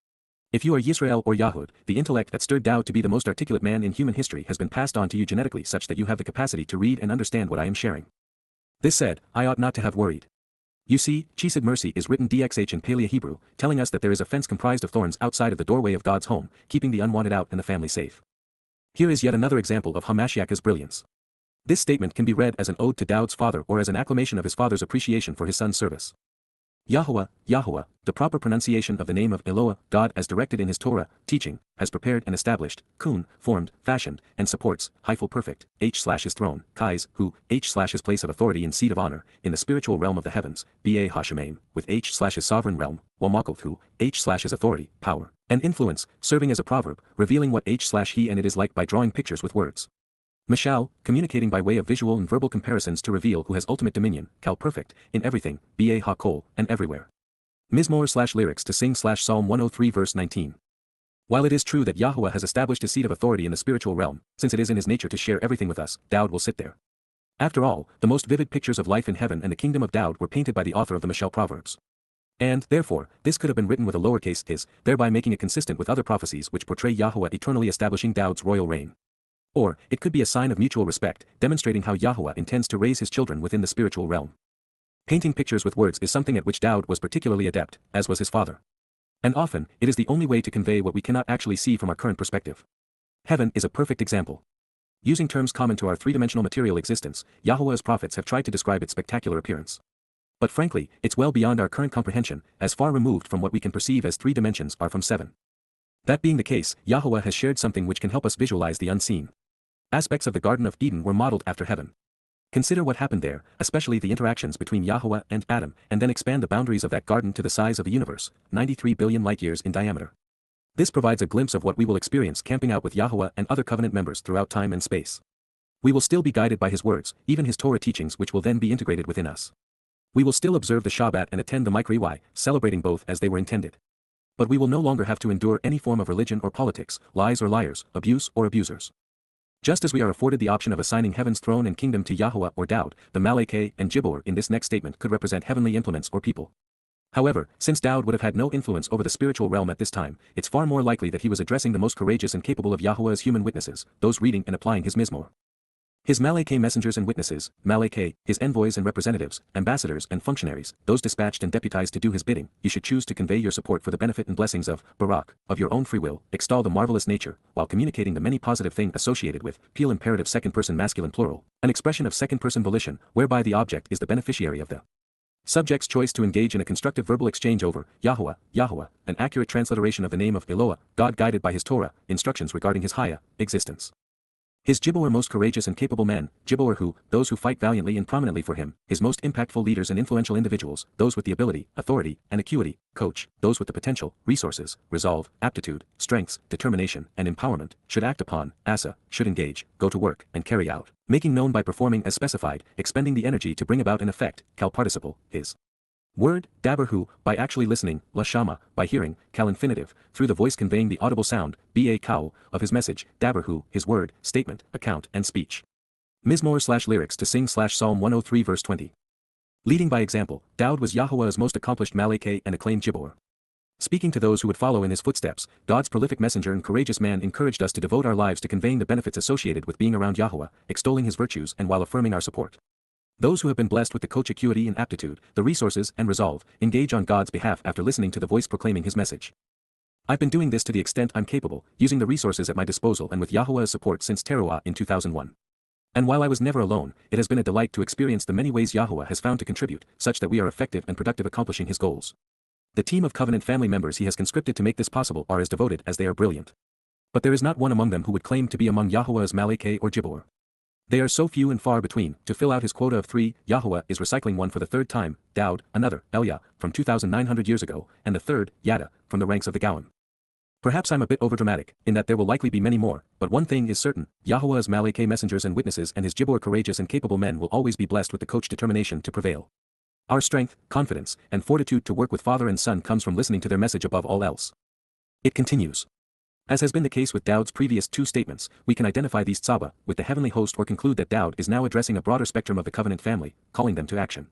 If you are Yisrael or Yahud, the intellect that stirred Dowd to be the most articulate man in human history has been passed on to you genetically such that you have the capacity to read and understand what I am sharing. This said, I ought not to have worried. You see, Chesed mercy is written DXH in Paleo Hebrew, telling us that there is a fence comprised of thorns outside of the doorway of God's home, keeping the unwanted out and the family safe. Here is yet another example of HaMashiach's brilliance. This statement can be read as an ode to Dowd's father or as an acclamation of his father's appreciation for his son's service. Yahowah, Yahowah, the proper pronunciation of the name of Eloah, God as directed in his Torah, teaching, has prepared and established, kun, formed, fashioned, and supports, hyphal perfect, his throne, kais, who, his place of authority and seat of honor, in the spiritual realm of the heavens, ba hashemaim, with his sovereign realm, wamakov who, his authority, power, and influence, serving as a proverb, revealing what he and it is like by drawing pictures with words. Mashal, communicating by way of visual and verbal comparisons to reveal who has ultimate dominion, Kal perfect, in everything, Ba ha-kol, and everywhere. Mizmor/lyrics to sing/Psalm 103 verse 19. While it is true that Yahowah has established a seat of authority in the spiritual realm, since it is in his nature to share everything with us, Dowd will sit there. After all, the most vivid pictures of life in heaven and the kingdom of Dowd were painted by the author of the Mashal Proverbs. And, therefore, this could have been written with a lowercase his, thereby making it consistent with other prophecies which portray Yahowah eternally establishing Dowd's royal reign. Or, it could be a sign of mutual respect, demonstrating how Yahowah intends to raise his children within the spiritual realm. Painting pictures with words is something at which Dowd was particularly adept, as was his father. And often, it is the only way to convey what we cannot actually see from our current perspective. Heaven is a perfect example. Using terms common to our three-dimensional material existence, Yahowah's prophets have tried to describe its spectacular appearance. But frankly, it's well beyond our current comprehension, as far removed from what we can perceive as 3 dimensions are from 7. That being the case, Yahowah has shared something which can help us visualize the unseen. Aspects of the Garden of Eden were modeled after heaven. Consider what happened there, especially the interactions between Yahowah and Adam, and then expand the boundaries of that garden to the size of the universe, 93 billion light-years in diameter. This provides a glimpse of what we will experience camping out with Yahowah and other covenant members throughout time and space. We will still be guided by his words, even his Torah teachings which will then be integrated within us. We will still observe the Shabat and attend the YYV1C6, celebrating both as they were intended. But we will no longer have to endure any form of religion or politics, lies or liars, abuse or abusers. Just as we are afforded the option of assigning heaven's throne and kingdom to Yahowah or Dowd, the Malakeh and Gibor in this next statement could represent heavenly implements or people. However, since Dowd would have had no influence over the spiritual realm at this time, it's far more likely that he was addressing the most courageous and capable of Yahowah's human witnesses, those reading and applying his Mizmor. His Malakeh messengers and witnesses, Malakeh, his envoys and representatives, ambassadors and functionaries, those dispatched and deputized to do his bidding, you should choose to convey your support for the benefit and blessings of Barak, of your own free will, extol the marvelous nature, while communicating the many positive thing associated with, Peel imperative second-person masculine plural, an expression of second-person volition, whereby the object is the beneficiary of the subject's choice to engage in a constructive verbal exchange over Yahowah, Yahowah, an accurate transliteration of the name of Eloah, God guided by his Torah, instructions regarding his Haya, existence. His Gibor most courageous and capable men, Gibor who, those who fight valiantly and prominently for him, his most impactful leaders and influential individuals, those with the ability, authority, and acuity, coach, those with the potential, resources, resolve, aptitude, strengths, determination, and empowerment, should act upon, Asa, should engage, go to work, and carry out, making known by performing as specified, expending the energy to bring about an effect, Kal participle, his word, Daber who, by actually listening, Lashama, by hearing, Kal infinitive, through the voice conveying the audible sound, Ba Kal, of his message, Daber who, his word, statement, account, and speech. Mizmor/lyrics to sing/Psalm 103 verse 20. Leading by example, Dowd was Yahowah's most accomplished Malakeh and acclaimed Gibor. Speaking to those who would follow in his footsteps, God's prolific messenger and courageous man encouraged us to devote our lives to conveying the benefits associated with being around Yahowah, extolling his virtues and while affirming our support. Those who have been blessed with the coach acuity and aptitude, the resources and resolve, engage on God's behalf after listening to the voice proclaiming his message. I've been doing this to the extent I'm capable, using the resources at my disposal and with Yahowah's support since Towrah in 2001. And while I was never alone, it has been a delight to experience the many ways Yahowah has found to contribute, such that we are effective and productive accomplishing his goals. The team of covenant family members he has conscripted to make this possible are as devoted as they are brilliant. But there is not one among them who would claim to be among Yahowah's Malakeh or Gibor. They are so few and far between. To fill out his quota of 3, Yahowah is recycling one for the third time, Dowd, another, Elia, from 2,900 years ago, and the third, Yada, from the ranks of the Gowan. Perhaps I'm a bit overdramatic, in that there will likely be many more, but one thing is certain, Yahowah's Malakeh messengers and witnesses and his Gibor courageous and capable men will always be blessed with the coach determination to prevail. Our strength, confidence, and fortitude to work with father and son comes from listening to their message above all else. It continues. As has been the case with Dowd's previous 2 statements, we can identify these tzaba with the heavenly host or conclude that Dowd is now addressing a broader spectrum of the covenant family, calling them to action.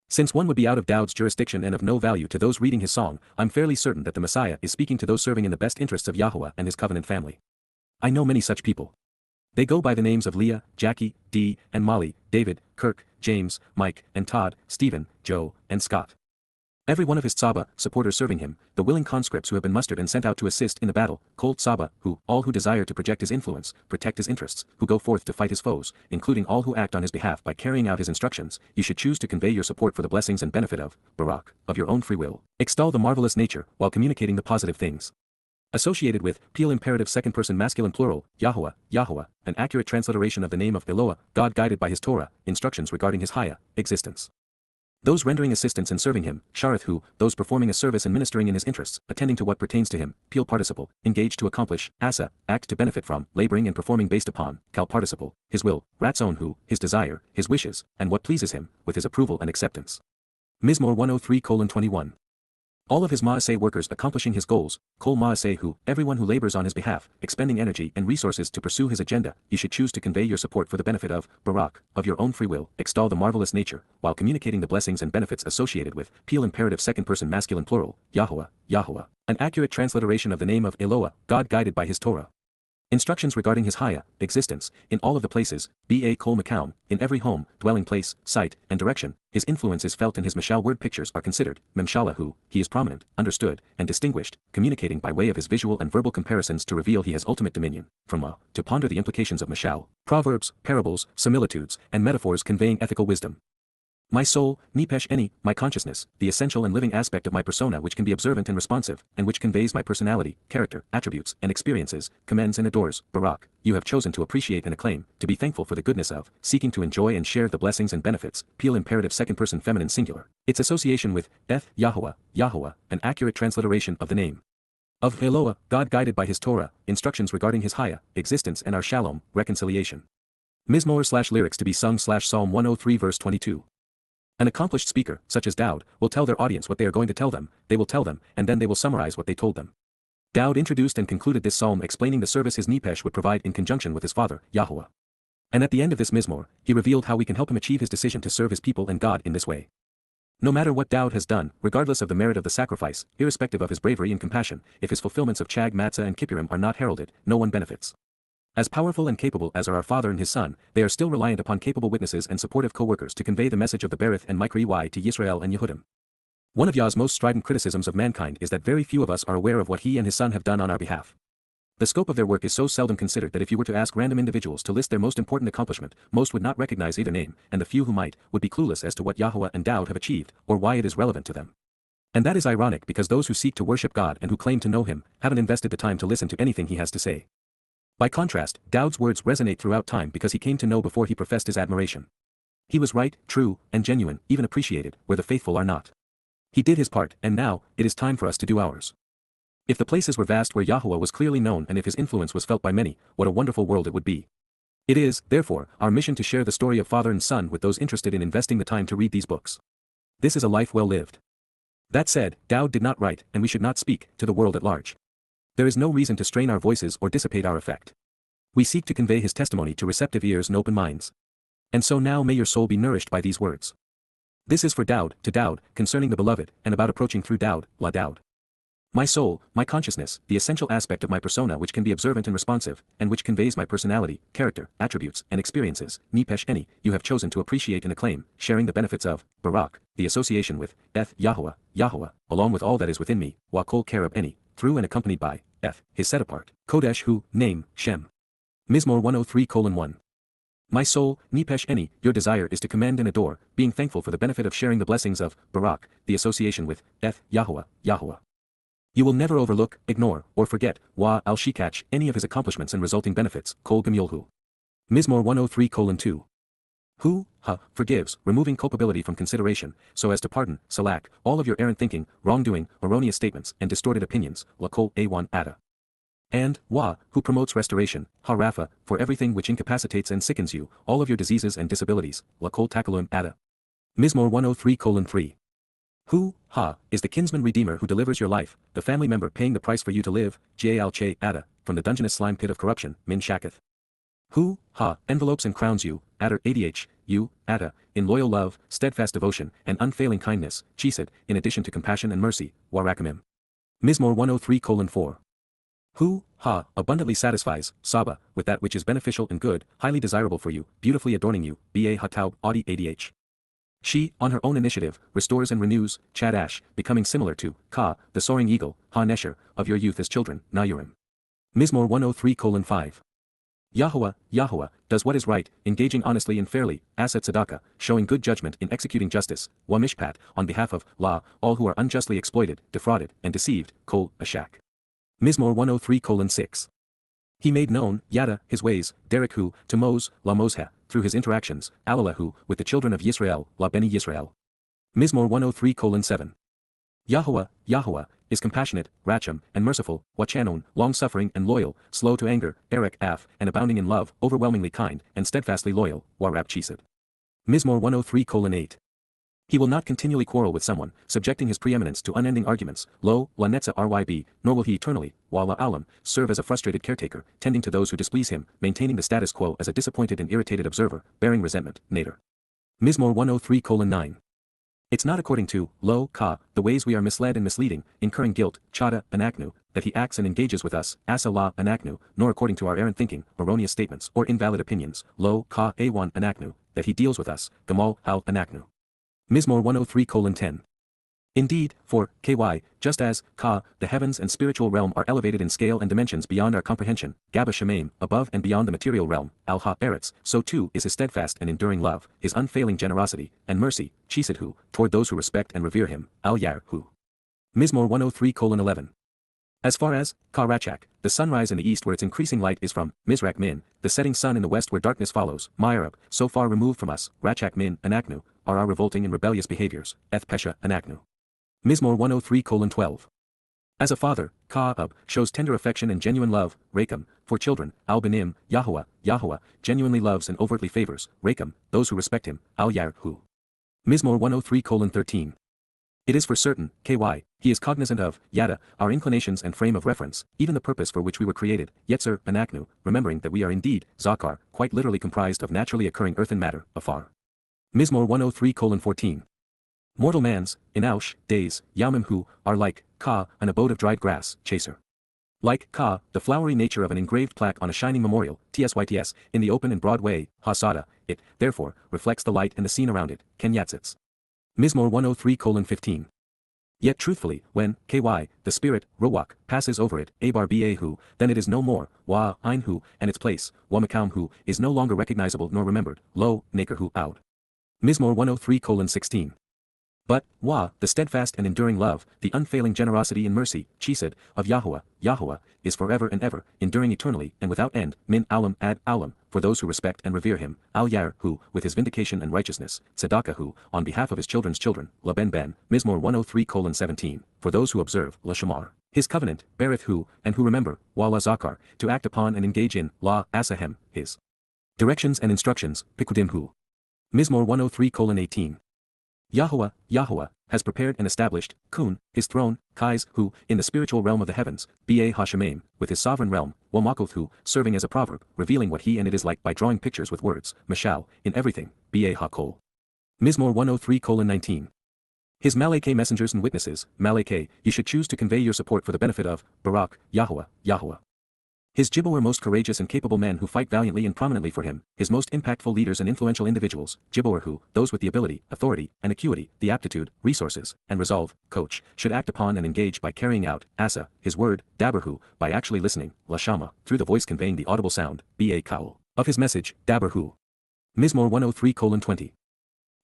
Since one would be out of Dowd's jurisdiction and of no value to those reading his song, I'm fairly certain that the Messiah is speaking to those serving in the best interests of Yahowah and his covenant family. I know many such people. They go by the names of Leah, Jackie, Dee, and Molly, David, Kirk, James, Mike, and Todd, Stephen, Joe, and Scott. Every one of his tzaba, supporters serving him, the willing conscripts who have been mustered and sent out to assist in the battle, Colt tzaba, all who desire to project his influence, protect his interests, who go forth to fight his foes, including all who act on his behalf by carrying out his instructions, you should choose to convey your support for the blessings and benefit of Barak, of your own free will, extol the marvelous nature, while communicating the positive things associated with, Peel imperative second-person masculine plural, Yahowah, Yahowah, an accurate transliteration of the name of Eloah, God guided by his Torah, instructions regarding his Haya, existence. Those rendering assistance and serving him, Shareth who, those performing a service and ministering in his interests, attending to what pertains to him, Peel participle, engage to accomplish, Asa, act to benefit from, laboring and performing based upon, Kal participle, his will, Ratzon who, his desire, his wishes, and what pleases him, with his approval and acceptance. Mizmor 103:21. All of his Maaseh workers accomplishing his goals, Kol Maaseh who, everyone who labors on his behalf, expending energy and resources to pursue his agenda, you should choose to convey your support for the benefit of, Barak, of your own free will, extol the marvelous nature, while communicating the blessings and benefits associated with, Peel imperative second person masculine plural, Yahowah, Yahowah, an accurate transliteration of the name of Eloah, God guided by his Torah. Instructions regarding his Haya, existence, in all of the places, Ba Kol Makaum, in every home, dwelling place, site, and direction, his influence is felt and his Mashal word pictures are considered, Memshala who, he is prominent, understood, and distinguished, communicating by way of his visual and verbal comparisons to reveal he has ultimate dominion, from to ponder the implications of Mashal, proverbs, parables, similitudes, and metaphors conveying ethical wisdom. My soul, Nipesh Eni, my consciousness, the essential and living aspect of my persona which can be observant and responsive, and which conveys my personality, character, attributes, and experiences, commends and adores, Barak, you have chosen to appreciate and acclaim, to be thankful for the goodness of, seeking to enjoy and share the blessings and benefits, Peel imperative second person feminine singular, its association with, Yahowah, Yahowah, an accurate transliteration of the name of Eloah, God guided by his Torah, instructions regarding his Haya, existence and our Shalom, reconciliation. Mizmor/lyrics to be sung/Psalm 103 verse 22. An accomplished speaker, such as Dowd, will tell their audience what they are going to tell them, they will tell them, and then they will summarize what they told them. Dowd introduced and concluded this psalm explaining the service his Nipesh would provide in conjunction with his father, Yahowah. And at the end of this Mizmor, he revealed how we can help him achieve his decision to serve his people and God in this way. No matter what Dowd has done, regardless of the merit of the sacrifice, irrespective of his bravery and compassion, if his fulfillments of Chag Matzah and Kippurim are not heralded, no one benefits. As powerful and capable as are our father and his son, they are still reliant upon capable witnesses and supportive co-workers to convey the message of the Berith and Micro to Yisrael and Yehudim. One of Yah's most strident criticisms of mankind is that very few of us are aware of what he and his son have done on our behalf. The scope of their work is so seldom considered that if you were to ask random individuals to list their most important accomplishment, most would not recognize either name, and the few who might, would be clueless as to what Yahowah and Dowd have achieved, or why it is relevant to them. And that is ironic because those who seek to worship God and who claim to know him, haven't invested the time to listen to anything he has to say. By contrast, Dowd's words resonate throughout time because he came to know before he professed his admiration. He was right, true, and genuine, even appreciated, where the faithful are not. He did his part, and now, it is time for us to do ours. If the places were vast where Yahowah was clearly known and if his influence was felt by many, what a wonderful world it would be. It is, therefore, our mission to share the story of father and son with those interested in investing the time to read these books. This is a life well lived. That said, Dowd did not write, and we should not speak, to the world at large. There is no reason to strain our voices or dissipate our effect. We seek to convey his testimony to receptive ears and open minds. And so now may your soul be nourished by these words. This is for Dowd, to Dowd, concerning the beloved, and about approaching through Dowd, La Dowd. My soul, my consciousness, the essential aspect of my persona which can be observant and responsive, and which conveys my personality, character, attributes, and experiences, Nipesh Eni, you have chosen to appreciate and acclaim, sharing the benefits of, Barak, the association with, Yahowah, Yahowah, along with all that is within me, Wa Kol Karab Eni, through and accompanied by, his set apart, Kodesh who, name, Shem. Mizmor 103:1. My soul, Nipesh Eni, your desire is to commend and adore, being thankful for the benefit of sharing the blessings of, Barak, the association with, Yahowah, Yahowah. You will never overlook, ignore, or forget, Wa al-Shikach, any of his accomplishments and resulting benefits, Kol Gemyolhu. Mizmor 103:2. Who, forgives, removing culpability from consideration, so as to pardon, salak, all of your errant thinking, wrongdoing, erroneous statements, and distorted opinions, La Kol A1 Ada. And, Wa, who promotes restoration, Rafa, for everything which incapacitates and sickens you, all of your diseases and disabilities, La Kol Takalum Ada. Mizmor 103:3. Who, is the kinsman redeemer who delivers your life, the family member paying the price for you to live, Gal Che Ada, from the dungeonous slime pit of corruption, Min Shakath. Who, envelopes and crowns you, Adar Adh, you, Ada, in loyal love, steadfast devotion, and unfailing kindness, Chesed, in addition to compassion and mercy, Warakamim. Mizmor 103:4. Who, abundantly satisfies, Saba, with that which is beneficial and good, highly desirable for you, beautifully adorning you, Ba Hataub Audi Adh. She, on her own initiative, restores and renews, Chadash, becoming similar to, Ka, the soaring eagle, Nesher, of your youth as children, Nayurim. Mizmor 103:5. Yahowah, Yahowah, does what is right, engaging honestly and fairly, Asat Tzedakah, showing good judgment in executing justice, Wa Mishpat, on behalf of, La, all who are unjustly exploited, defrauded, and deceived, Kol, Ashak. Mizmor 103:6. He made known, Yada, his ways, Derek who, to Mos, La Moshe, through his interactions, Alalahu, with the children of Yisrael, La Beni Yisrael. Mizmor 103:7. Yahowah, Yahowah, is compassionate, racham, and merciful, wachanon, long-suffering and loyal, slow to anger, erek af, and abounding in love, overwhelmingly kind, and steadfastly loyal, warab chised. Mizmor 103:8. He will not continually quarrel with someone, subjecting his preeminence to unending arguments, lo, lanetza ryb, nor will he eternally, wala alam, serve as a frustrated caretaker, tending to those who displease him, maintaining the status quo as a disappointed and irritated observer, bearing resentment, nader. Mizmor 103:9. It's not according to, lo, ka, the ways we are misled and misleading, incurring guilt, chada, anaknu, that he acts and engages with us, asa la, anaknu, nor according to our errant thinking, erroneous statements, or invalid opinions, lo, ka, a1, anaknu, that he deals with us, gamal, al, anaknu. Mizmor 103:10. Indeed, for, ky, just as, ka, the heavens and spiritual realm are elevated in scale and dimensions beyond our comprehension, gaba shemaim, above and beyond the material realm, al-ha eretz, so too is his steadfast and enduring love, his unfailing generosity, and mercy, chisidhu, toward those who respect and revere him, al-yar-hu. Mizmor 103:11. As far as, Ka-Rachak, the sunrise in the east where its increasing light is from, Mizrak Min, the setting sun in the west where darkness follows, Myarab, so far removed from us, Rachak Min, Anaknu, are our revolting and rebellious behaviors, Eth Pesha, Anaknu. Mizmor 103:12. As a father, Ka-Ab, shows tender affection and genuine love, Rakam, for children, Al-Banim, Yahowah, Yahowah, genuinely loves and overtly favors, Rakam, those who respect him, Al-Yar-Hu. Mizmor 103:13. It is for certain, ky, he is cognizant of, Yada, our inclinations and frame of reference, even the purpose for which we were created, Yetzer, Anaknu, remembering that we are indeed, Zakar, quite literally comprised of naturally occurring earthen matter, afar. Mizmor 103:14. Mortal man's, in Aush, days, Yamim who, are like, Ka, an abode of dried grass, chaser. Like, Ka, the flowery nature of an engraved plaque on a shining memorial, tsyts, in the open and broad way, Hasada, it, therefore, reflects the light and the scene around it, Kenyatsits. Mizmor 103:15. Yet truthfully, when, ky, the spirit, Rowak, passes over it, Abar Bahu, then it is no more, Wa, Einhu, and its place, Wamakam is no longer recognizable nor remembered, lo, Nakerhu out. Mizmor 103:16. But, Wa, the steadfast and enduring love, the unfailing generosity and mercy, Chised, of Yahowah, Yahowah, is forever and ever, enduring eternally and without end, min alam ad alam, for those who respect and revere him, al-yar, who, with his vindication and righteousness, tzedakah who, on behalf of his children's children, laben ben, Mizmor 103:17, for those who observe, la shamar, his covenant, beareth who, and who remember, wala zakar, to act upon and engage in, la, asahem, his directions and instructions, pikudim who. Mizmor 103:18. Yahowah, Yahowah, has prepared and established, Kun, his throne, Kais, who, in the spiritual realm of the heavens, Ba Hashemaim, with his sovereign realm, Wamakoth who, serving as a proverb, revealing what he and it is like by drawing pictures with words, Mashal, in everything, Ba HaKol. Mizmor 103:19. His Malachi messengers and witnesses, Malachi, ye should choose to convey your support for the benefit of, Barak, Yahowah, Yahowah. His Jibboer most courageous and capable men who fight valiantly and prominently for him, his most impactful leaders and influential individuals, Jibboer who, those with the ability, authority, and acuity, the aptitude, resources, and resolve, coach, should act upon and engage by carrying out, Asa, his word, Daber who, by actually listening, Lashama, through the voice conveying the audible sound, Ba Kaul, of his message, Daber who. Mizmor 103:20.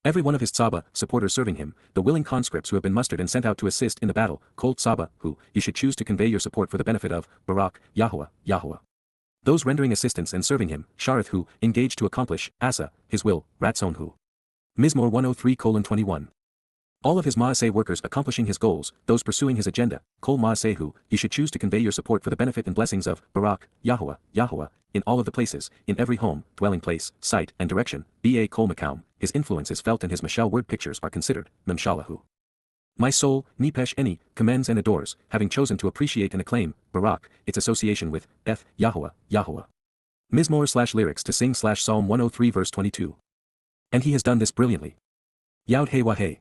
Every one of his Tzaba, supporters serving him, the willing conscripts who have been mustered and sent out to assist in the battle, Kol Tzaba, who, you should choose to convey your support for the benefit of, Barak, Yahowah, Yahowah. Those rendering assistance and serving him, Shareth who, engaged to accomplish, Asa, his will, Ratzon who. Mizmor 103:21. All of his Maaseh workers accomplishing his goals, those pursuing his agenda, Kol Maaseh who, you should choose to convey your support for the benefit and blessings of, Barak, Yahowah, Yahowah, in all of the places, in every home, dwelling place, site, and direction, Ba Kol Makaum, his influence is felt and his Mashal word pictures are considered, Memshalahu. My soul, Nipesh Eni, commends and adores, having chosen to appreciate and acclaim, Barak, its association with, Eth, Yahowah, Yahowah. Mizmor/lyrics to sing/Psalm 103 verse 22. And he has done this brilliantly. Yod Hey Wah Hey.